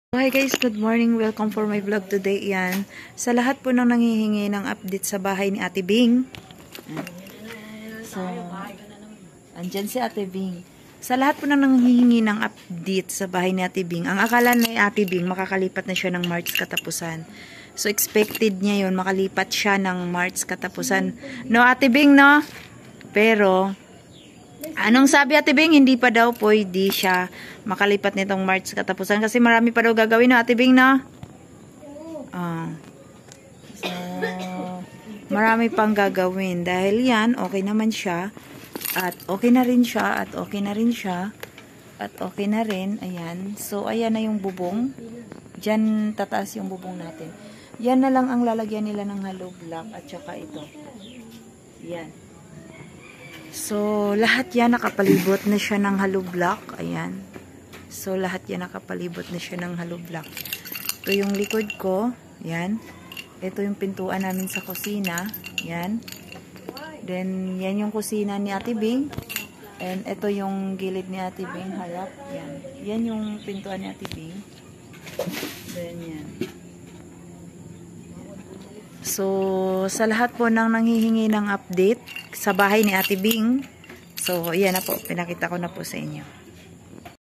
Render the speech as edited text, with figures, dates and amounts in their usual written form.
Hi guys, good morning. Welcome for my vlog today. Yan. Sa lahat po nang nanghihingi ng update sa bahay ni Ate Bing. So, andyan si Ate Bing. Sa lahat po nang nanghihingi ng update sa bahay ni Ate Bing, ang akala ni Ate Bing, makakalipat na siya ng March katapusan. So, expected niya yun, makalipat siya ng March katapusan. No, Ate Bing, no? Pero, anong sabi Ate Bing? Hindi pa daw pwede siya makalipat nitong March katapusan kasi marami pa daw gagawin, no Ate Bing, no? So, marami pang gagawin. Dahil yan, okay naman siya. At okay na rin siya. At okay na rin siya. At okay na rin. Ayan. So, ayan na yung bubong. Diyan tataas yung bubong natin. Yan na lang ang lalagyan nila ng hollow block. At saka ito. Yan. So, lahat yan nakapalibot na siya ng hollow block. Ayan. So, lahat yan nakapalibot na siya ng hollow block. Ito yung likod ko. Yan. Ito yung pintuan namin sa kusina. Yan. Then, yan yung kusina ni Ate Bing. And ito yung gilid ni Ate Bing. Harap. Yan. Yan yung pintuan ni Ate Bing. Then, yan. So, sa lahat po nang nanghihingi ng update sa bahay ni Ate Bing. So, yan na po. Pinakita ko na po sa inyo.